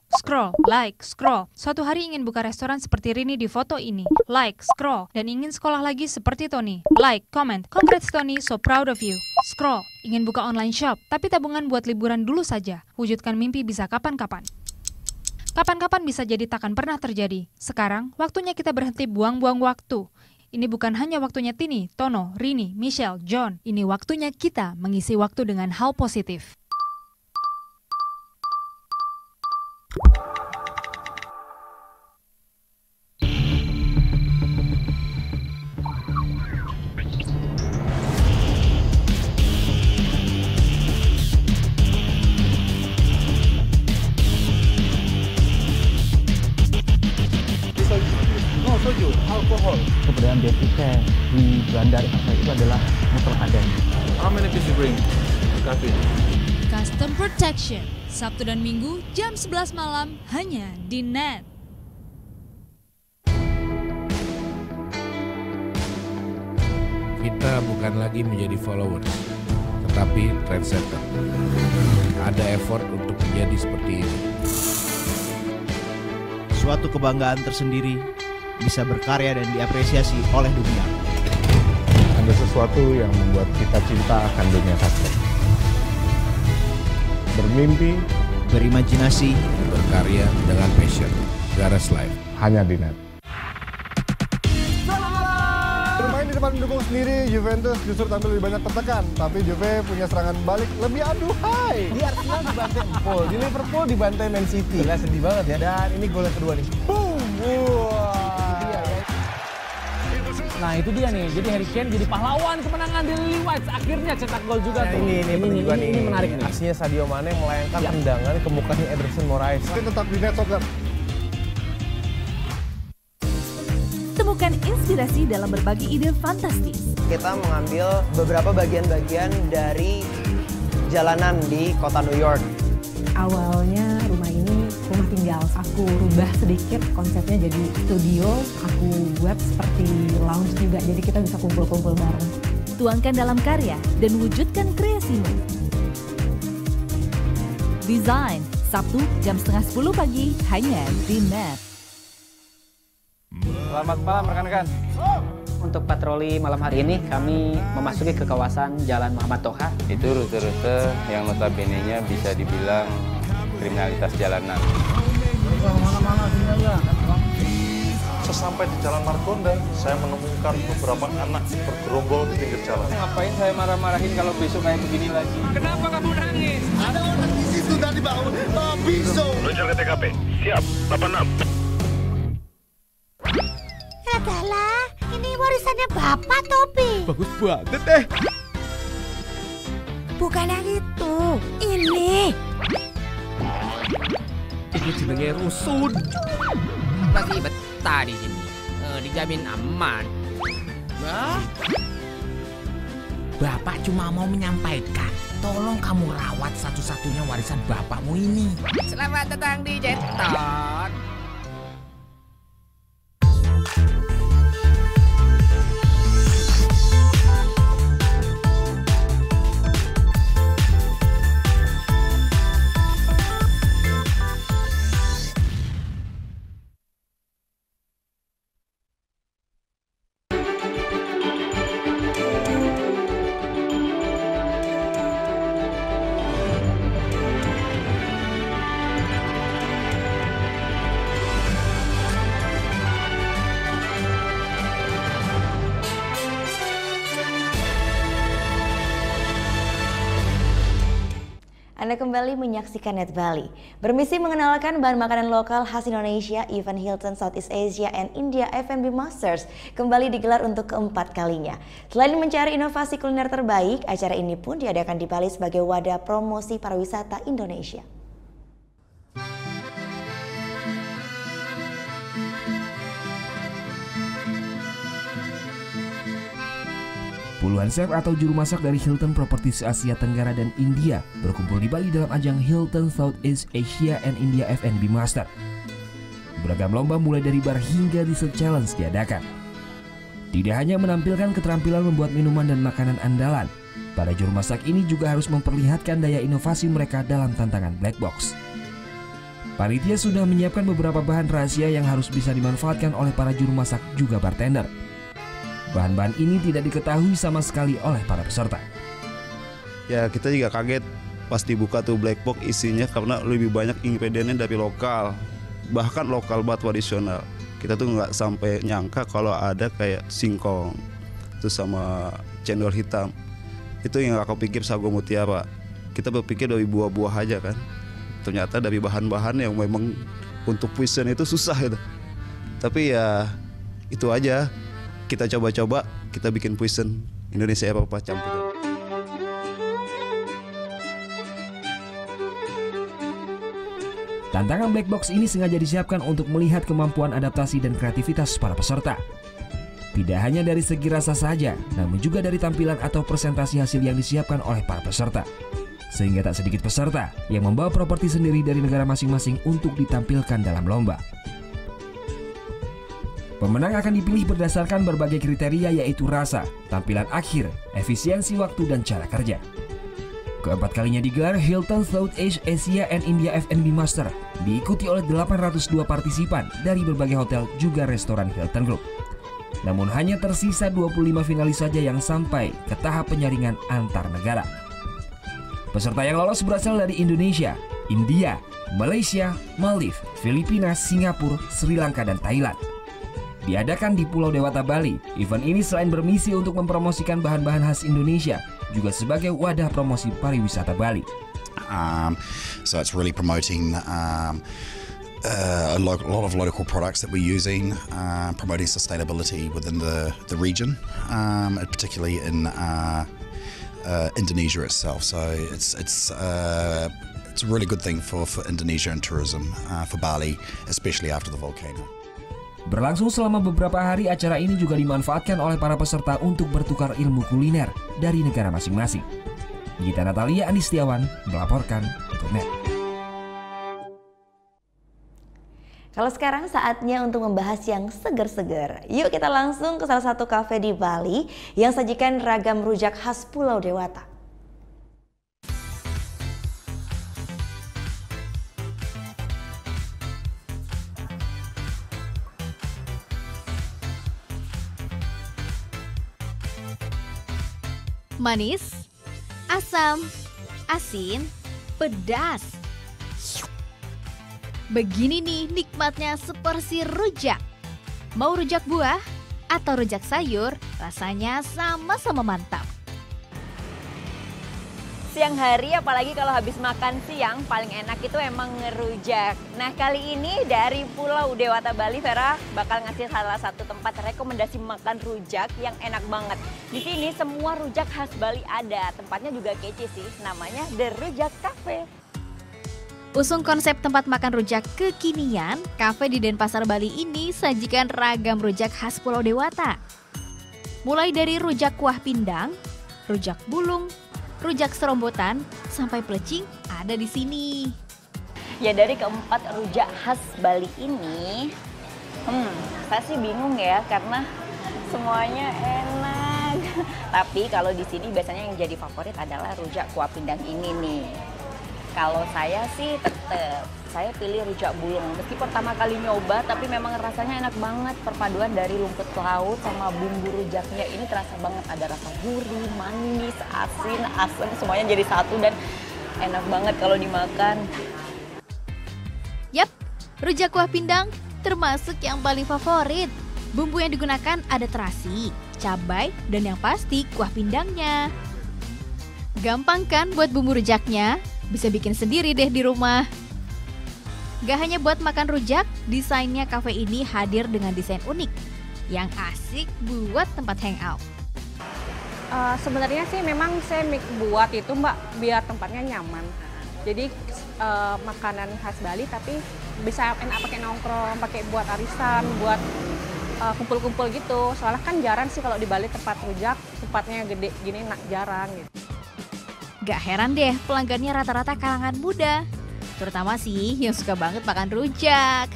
like, scroll. Suatu hari ingin buka restoran seperti Rini di foto ini. Like, scroll. Dan ingin sekolah lagi seperti Tony. Like, comment. Congrats Tony, so proud of you. Scroll. Ingin buka online shop, tapi tabungan buat liburan dulu saja. Wujudkan mimpi bisa kapan-kapan. Kapan-kapan bisa jadi takkan pernah terjadi. Sekarang, waktunya kita berhenti buang-buang waktu. Ini bukan hanya waktunya Tini, Tono, Rini, Michelle, John. Ini waktunya kita mengisi waktu dengan hal positif. Soju, alkohol. Keberadaan bea cukai di bandar itu adalah mutlak adanya. How many did you bring to cafe? Custom Protection, Sabtu dan Minggu jam 11 malam hanya di Net. Kita bukan lagi menjadi followers, tetapi trendsetter. Ada effort untuk menjadi seperti ini. Suatu kebanggaan tersendiri bisa berkarya dan diapresiasi oleh dunia. Ada sesuatu yang membuat kita cinta akan dunia sastra. Bermimpi, berimajinasi, berkarya dengan passion. Garas Live, hanya di Net. Bermain di depan pendukung sendiri, Juventus justru tampil lebih banyak tertekan. Tapi Juve punya serangan balik lebih aduhai. Di Arsenal dibantai Empol, di Liverpool dibantai Man City. Lah sedih banget ya. Dan ini gol yang kedua nih. Boom! Wah! Nah itu dia nih, jadi Harry Kane jadi pahlawan kemenangan di Lily Whites. Akhirnya cetak gol juga tuh. Ini menarik nih. Aksinya Sadio Mane melayangkan tendangan ke mukanya Ederson Moraes. Tetap di Net Soccer. Temukan inspirasi dalam berbagi ide fantastis. Kita mengambil beberapa bagian-bagian dari jalanan di kota New York. Awalnya rumah ini rumah tinggal. Aku rubah sedikit konsepnya jadi studio. Aku buat seperti lounge juga. Jadi kita bisa kumpul-kumpul bareng. Tuangkan dalam karya dan wujudkan kreasimu. Design, Sabtu jam 9:30 pagi hanya di Net. Selamat malam rekan-rekan. Untuk patroli malam hari ini kami memasuki ke kawasan Jalan Muhammad Toha. Itu rute-rute yang notabene-nya bisa dibilang kriminalitas jalanan. Sesampai di Jalan Margonda, saya menemukan beberapa anak bergerombol di pinggir jalan. Ngapain saya marah-marahin kalau besok kayak begini lagi? Kenapa kamu nangis? Ada orang di situ tadi bangun pisau. Meluncur ke TKP. Siap, 86. Adalah, ini warisannya Bapak Topi. Bagus banget deh. Bukan yang itu, ini. Ini jenenge rusun. Masih harta di sini. Dijamin aman. Bapak cuma mau menyampaikan, tolong kamu rawat satu-satunya warisan bapakmu ini. Selamat datang di Jeton. Anda kembali menyaksikan Net Bali. Bermisi mengenalkan bahan makanan lokal khas Indonesia, event Hilton Southeast Asia and India F&B Masters kembali digelar untuk keempat kalinya. Selain mencari inovasi kuliner terbaik, acara ini pun diadakan di Bali sebagai wadah promosi pariwisata Indonesia. Puluhan chef atau juru masak dari Hilton Properties Asia Tenggara dan India berkumpul di Bali dalam ajang Hilton Southeast Asia and India F&B Master. Beragam lomba mulai dari bar hingga dessert challenge diadakan. Tidak hanya menampilkan keterampilan membuat minuman dan makanan andalan, para juru masak ini juga harus memperlihatkan daya inovasi mereka dalam tantangan black box. Panitia sudah menyiapkan beberapa bahan rahasia yang harus bisa dimanfaatkan oleh para juru masak juga bartender. Bahan-bahan ini tidak diketahui sama sekali oleh para peserta. Ya kita juga kaget pas dibuka tuh black box isinya karena lebih banyak ingredientnya dari lokal. Bahkan lokal banget tradisional. Kita tuh nggak sampai nyangka kalau ada kayak singkong, terus sama cendol hitam. Itu yang aku pikir sago mutiara. Kita berpikir dari buah-buah aja kan. Ternyata dari bahan-bahan yang memang untuk fusion itu susah gitu. Tapi ya itu aja. Kita coba-coba, kita bikin fusion Indonesia Eropa campur. Tantangan black box ini sengaja disiapkan untuk melihat kemampuan adaptasi dan kreativitas para peserta. Tidak hanya dari segi rasa saja, namun juga dari tampilan atau presentasi hasil yang disiapkan oleh para peserta. Sehingga tak sedikit peserta yang membawa properti sendiri dari negara masing-masing untuk ditampilkan dalam lomba. Pemenang akan dipilih berdasarkan berbagai kriteria yaitu rasa, tampilan akhir, efisiensi waktu, dan cara kerja. Keempat kalinya digelar Hilton Southeast Asia and India F&B Master diikuti oleh 802 partisipan dari berbagai hotel juga restoran Hilton Group. Namun hanya tersisa 25 finalis saja yang sampai ke tahap penyaringan antar negara. Peserta yang lolos berasal dari Indonesia, India, Malaysia, Maldives, Filipina, Singapura, Sri Lanka, dan Thailand. Diadakan di Pulau Dewata, Bali, event ini selain bermisi untuk mempromosikan bahan-bahan khas Indonesia, juga sebagai wadah promosi pariwisata Bali. So it's really promoting a lot of local products that we're using, promoting sustainability within the region, particularly in Indonesia itself. So it's a really good thing for Indonesia and tourism, for Bali, especially after the volcano. Berlangsung selama beberapa hari, acara ini juga dimanfaatkan oleh para peserta untuk bertukar ilmu kuliner dari negara masing-masing. Gita Natalia Anistiawan melaporkan untuk Net. Kalau sekarang saatnya untuk membahas yang seger-seger. Yuk kita langsung ke salah satu kafe di Bali yang sajikan ragam rujak khas Pulau Dewata. Manis, asam, asin, pedas. Begini nih nikmatnya seporsi rujak. Mau rujak buah atau rujak sayur, rasanya sama-sama mantap. Siang hari, apalagi kalau habis makan siang, paling enak itu emang ngerujak. Nah kali ini dari Pulau Dewata, Bali, Vera bakal ngasih salah satu tempat rekomendasi makan rujak yang enak banget. Di sini semua rujak khas Bali ada. Tempatnya juga kece sih, namanya The Rujak Cafe. Usung konsep tempat makan rujak kekinian, kafe di Denpasar, Bali ini sajikan ragam rujak khas Pulau Dewata. Mulai dari rujak kuah pindang, rujak bulung, rujak serombotan, sampai pelecing ada di sini. Ya dari keempat rujak khas Bali ini, saya sih bingung ya karena semuanya enak. Tapi kalau di sini biasanya yang jadi favorit adalah rujak kuah pindang ini nih. Kalau saya sih saya pilih rujak bulung. Meski pertama kali nyoba, tapi memang rasanya enak banget. Perpaduan dari rumput laut sama bumbu rujaknya ini terasa banget. Ada rasa gurih, manis, asin, asam, semuanya jadi satu dan enak banget kalau dimakan. Yap, rujak kuah pindang termasuk yang paling favorit. Bumbu yang digunakan ada terasi, cabai, dan yang pasti kuah pindangnya. Gampang kan buat bumbu rujaknya? Bisa bikin sendiri deh di rumah. Gak hanya buat makan rujak, desainnya kafe ini hadir dengan desain unik yang asik buat tempat hangout. Sebenarnya sih memang saya buat itu Mbak biar tempatnya nyaman. Jadi makanan khas Bali tapi bisa enak pakai nongkrong, pakai buat arisan, buat kumpul-kumpul gitu. Soalnya kan jarang sih kalau di Bali tempat rujak, tempatnya gede gini jarang gitu. Gak heran deh pelanggannya rata-rata kalangan muda. Terutama sih yang suka banget makan rujak.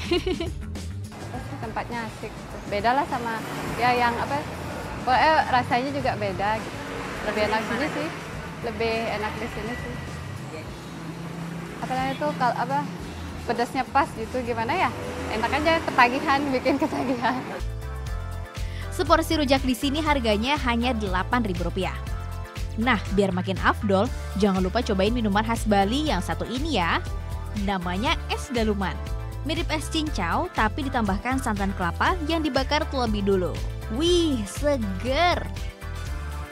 Tempatnya asik. Beda lah sama ya yang pokoknya rasanya juga beda gitu. Lebih enak sini sih. Lebih enak di sini sih. Apalagi itu pedasnya pas gitu gimana ya? Enak aja ketagihan, bikin ketagihan. Seporsi rujak di sini harganya hanya Rp8.000. Nah, biar makin afdol, jangan lupa cobain minuman khas Bali yang satu ini ya. Namanya es daluman. Mirip es cincau, tapi ditambahkan santan kelapa yang dibakar terlebih dulu. Wih, seger!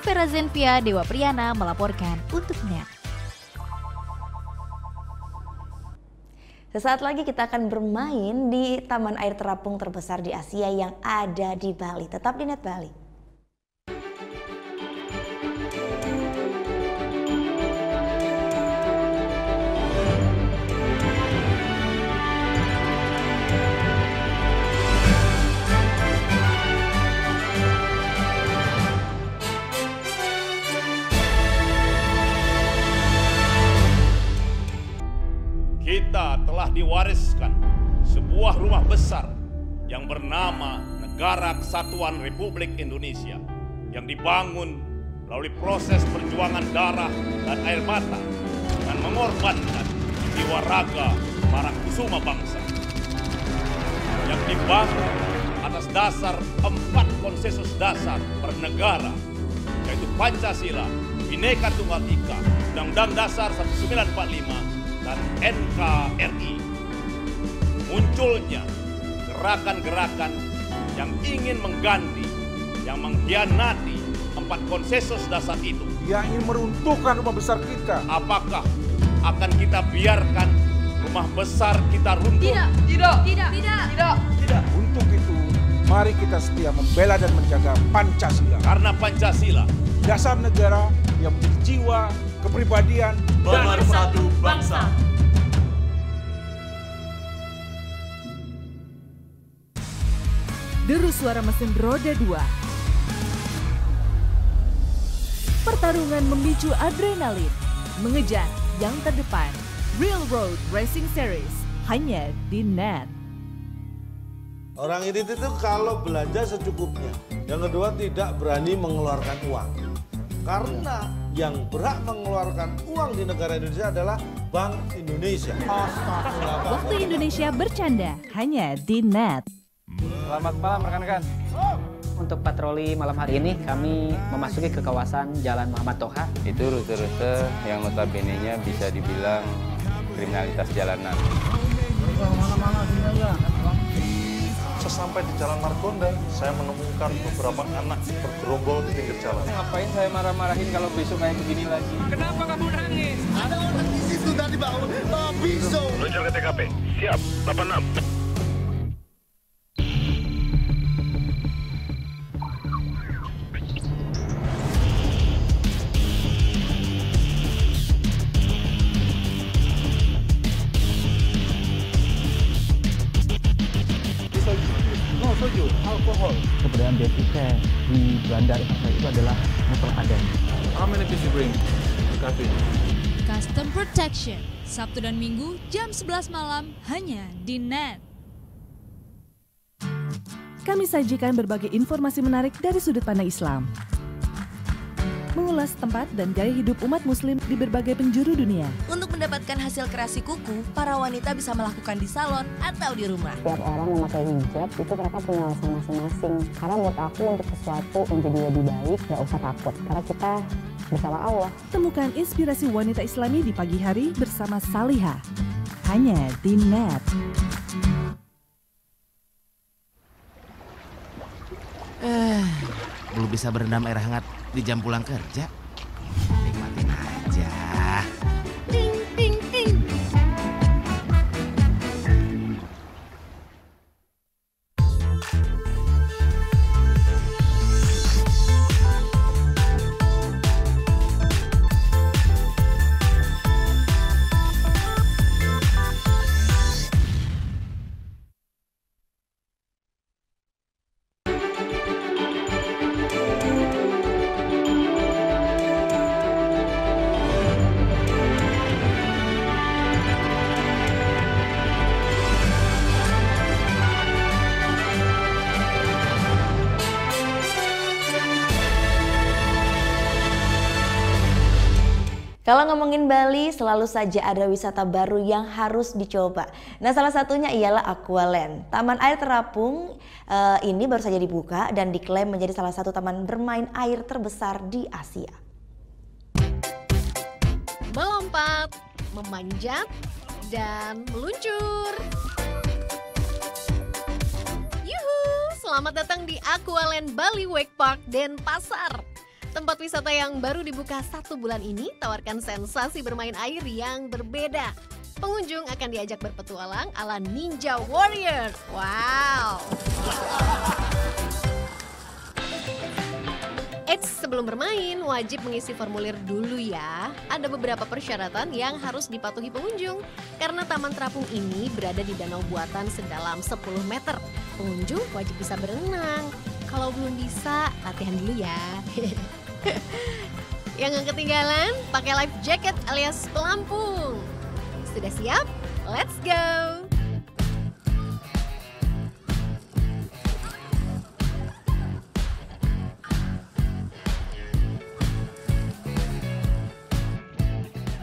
Vera Zenvia, Dewa Priyana melaporkan untuk NET. Sesaat lagi kita akan bermain di taman air terapung terbesar di Asia yang ada di Bali. Tetap di NET Bali. Kita telah diwariskan sebuah rumah besar yang bernama Negara Kesatuan Republik Indonesia yang dibangun melalui proses perjuangan darah dan air mata dengan mengorbankan jiwa raga para kusuma bangsa yang dibangun atas dasar 4 konsensus dasar bernegara yaitu Pancasila, Bhinneka Tunggal Ika, Undang-Undang Dasar 1945 dan NKRI. Munculnya gerakan-gerakan yang ingin mengganti, yang mengkhianati 4 konsensus dasar itu. Yang ingin meruntuhkan rumah besar kita. Apakah akan kita biarkan rumah besar kita runtuh? Tidak. Untuk itu, mari kita setia membela dan menjaga Pancasila. Karena Pancasila, dasar negara yang menjadi jiwa, kepribadian, pemersatu bangsa. Deru suara mesin roda 2. Pertarungan memicu adrenalin, mengejar yang terdepan. Real Road Racing Series hanya di NET. Orang irit itu kalau belanja secukupnya. Yang kedua tidak berani mengeluarkan uang. Karena yang berhak mengeluarkan uang di negara Indonesia adalah Bank Indonesia. Waktu Indonesia bercanda hanya di NET. Selamat malam rekan-rekan. Untuk patroli malam hari ini kami memasuki ke kawasan Jalan Muhammad Toha. Itu rute-rute yang notabene-nya bisa dibilang kriminalitas jalanan. Sesampai di Jalan Margonda, saya menemukan beberapa anak bergerombol di pinggir jalan. Ngapain saya marah-marahin kalau besok kayak begini lagi? Kenapa kamu nangis? Ada orang di situ tadi bawa pisau. Menuju ke TKP. Siap, 86. di Belanda itu adalah mutlak adan. How many did you bring? Custom Protection, Sabtu dan Minggu jam 11 malam hanya di NET. Kami sajikan berbagai informasi menarik dari sudut pandang Islam. Mengulas tempat dan gaya hidup umat muslim di berbagai penjuru dunia. Untuk mendapatkan hasil kreasi kuku, para wanita bisa melakukan di salon atau di rumah. Setiap orang yang memakai hijab itu mereka punya alasan masing-masing. Karena menurut aku untuk sesuatu menjadi lebih baik gak usah takut. Karena kita bersama Allah. Temukan inspirasi wanita Islami di pagi hari bersama Salihah. Hanya di NET. Belum bisa berendam air hangat di jam pulang kerja. Nikmatin aja. Ting, ting, ting. Kalau ngomongin Bali, selalu saja ada wisata baru yang harus dicoba. Nah, salah satunya ialah Aqualand. Taman air terapung ini baru saja dibuka dan diklaim menjadi salah satu taman bermain air terbesar di Asia. Melompat, memanjat, dan meluncur. Yuhu, selamat datang di Aqualand Bali Wake Park Denpasar. Tempat wisata yang baru dibuka 1 bulan ini tawarkan sensasi bermain air yang berbeda. Pengunjung akan diajak berpetualang ala Ninja Warrior. Wow! Eits, sebelum bermain wajib mengisi formulir dulu ya. Ada beberapa persyaratan yang harus dipatuhi pengunjung. Karena taman terapung ini berada di danau buatan sedalam 10 meter. Pengunjung wajib bisa berenang. Kalau belum bisa, latihan dulu ya. Yang gak ketinggalan, pakai life jacket alias pelampung. Sudah siap? Let's go!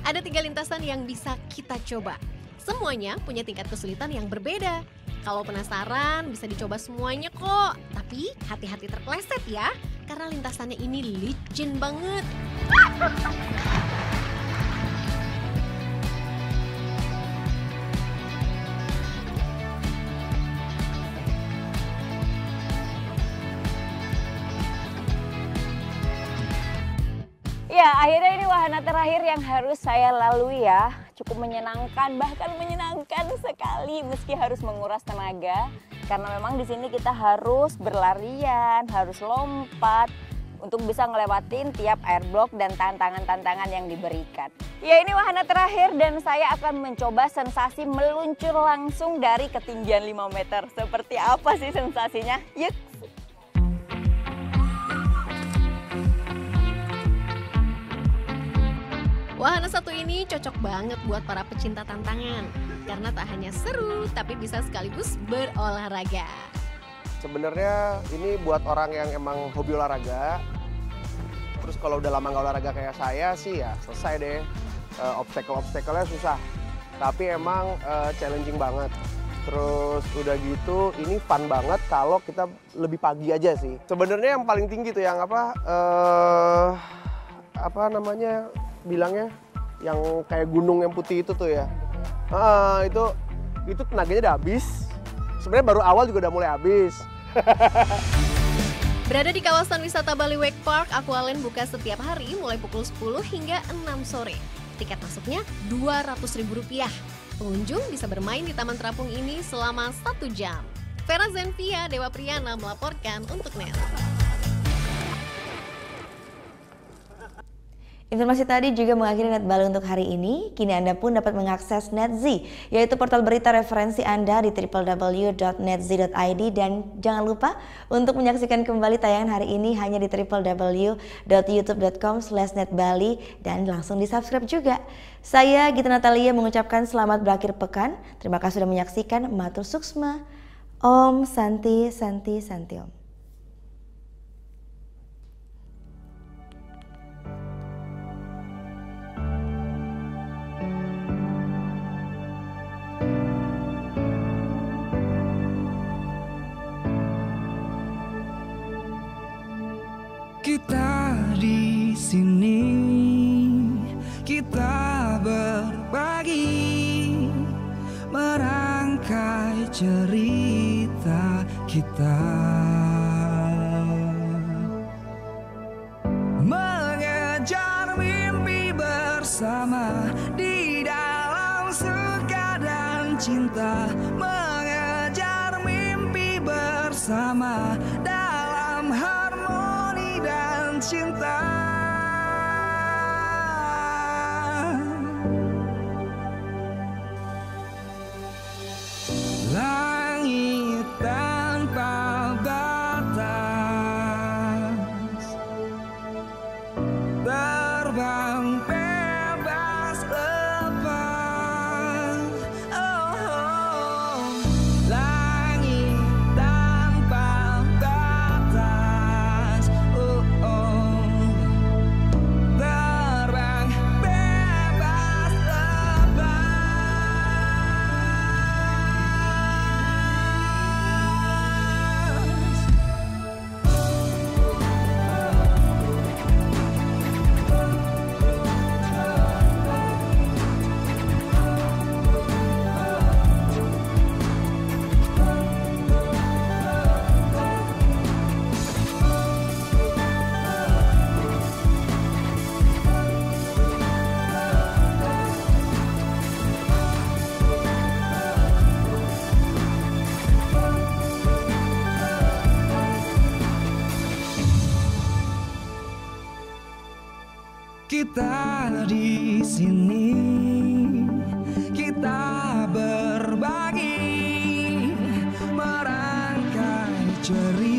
Ada 3 lintasan yang bisa kita coba. Semuanya punya tingkat kesulitan yang berbeda. Kalau penasaran bisa dicoba semuanya kok. Tapi hati-hati terpleset ya, karena lintasannya ini licin banget. Ya, akhirnya ini wahana terakhir yang harus saya lalui ya. Cukup menyenangkan, bahkan menyenangkan sekali meski harus menguras tenaga. Karena memang di sini kita harus berlarian, harus lompat untuk bisa ngelewatin tiap airblock dan tantangan-tantangan yang diberikan. Ya, ini wahana terakhir dan saya akan mencoba sensasi meluncur langsung dari ketinggian 5 meter. Seperti apa sih sensasinya? Yuk! Wahana satu ini cocok banget buat para pecinta tantangan. Karena tak hanya seru, tapi bisa sekaligus berolahraga. Sebenarnya ini buat orang yang emang hobi olahraga. Terus kalau udah lama nggak olahraga kayak saya sih ya selesai deh. Obstacle-obstacle-nya susah. Tapi emang challenging banget. Terus udah gitu ini fun banget kalau kita lebih pagi aja sih. Sebenarnya yang paling tinggi tuh yang apa namanya bilangnya yang kayak gunung yang putih itu tuh ya. Itu tenaganya udah habis. Sebenarnya baru awal juga udah mulai habis. Berada di kawasan wisata Bali Wake Park, Aqualand buka setiap hari mulai pukul 10 hingga 6 sore. Tiket masuknya Rp200.000. Pengunjung bisa bermain di taman terapung ini selama 1 jam. Vera Zenvia, Dewa Priyana melaporkan untuk NET. Informasi tadi juga mengakhiri Net Bali untuk hari ini. Kini Anda pun dapat mengakses NetZ, yaitu portal berita referensi Anda di www.netz.id, dan jangan lupa untuk menyaksikan kembali tayangan hari ini hanya di www.youtube.com/netbali dan langsung di-subscribe juga. Saya Gita Natalia mengucapkan selamat berakhir pekan. Terima kasih sudah menyaksikan. Matur suksma. Om Santi Santi Santi Om. Kita di sini, kita berbagi, merangkai cerita kita, mengejar mimpi bersama di dalam suka dan cinta, mengejar mimpi bersama dalam harmoni dan cinta. Langit tanpa batas, terbang bebas lepas. Oh, langit tanpa batas. Terbang bebas lepas. Kita di sini, kita berbagi, merangkai cerita.